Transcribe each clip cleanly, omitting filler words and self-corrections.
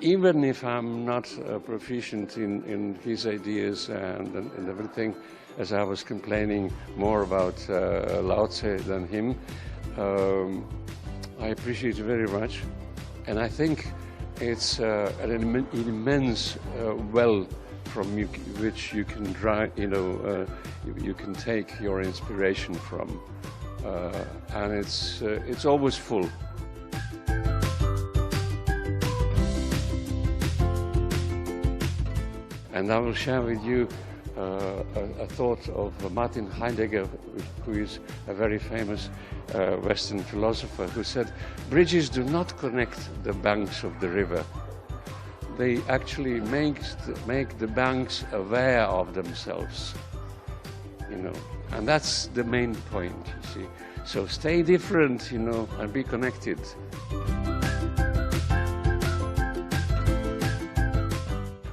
even if I'm not proficient in his ideas and everything, as I was complaining more about Lao Tse than him, I appreciate it very much. And I think it's an immense well from which you can you can take your inspiration from, and it's always full. And I will share with you a thought of Martin Heidegger, who is a very famous Western philosopher, who said, bridges do not connect the banks of the river. They actually make the banks aware of themselves, and that's the main point, you see. So stay different, and be connected.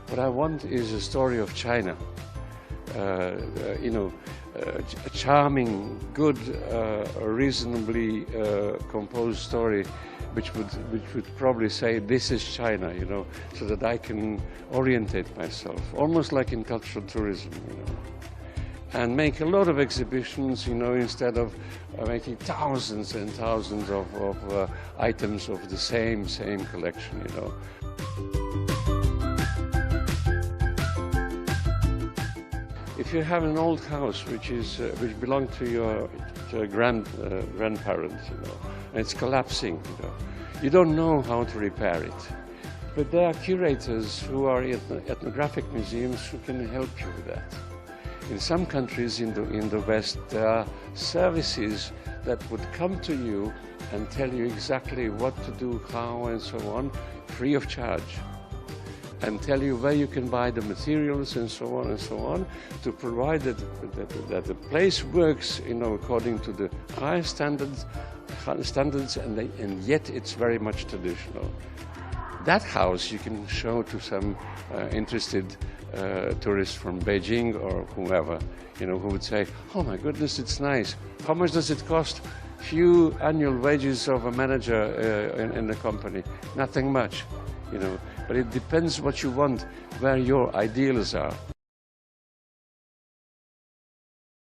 What I want is a story of China, a charming, good, reasonably composed story, which would probably say, this is China, so that I can orientate myself, almost like in cultural tourism, and make a lot of exhibitions, instead of making thousands and thousands of items of the same collection, If you have an old house which belonged to your grandparents, and it's collapsing, you don't know how to repair it. But there are curators who are in ethnographic museums who can help you with that. In some countries in the West, there are services that would come to you and tell you exactly what to do, how, and so on, free of charge, and tell you where you can buy the materials and so on, to provide that the place works, according to the highest standards, and yet it's very much traditional. That house you can show to some interested tourists from Beijing or whoever, who would say, oh my goodness, it's nice. How much does it cost? Few annual wages of a manager in the company. Nothing much, But it depends what you want, where your ideals are.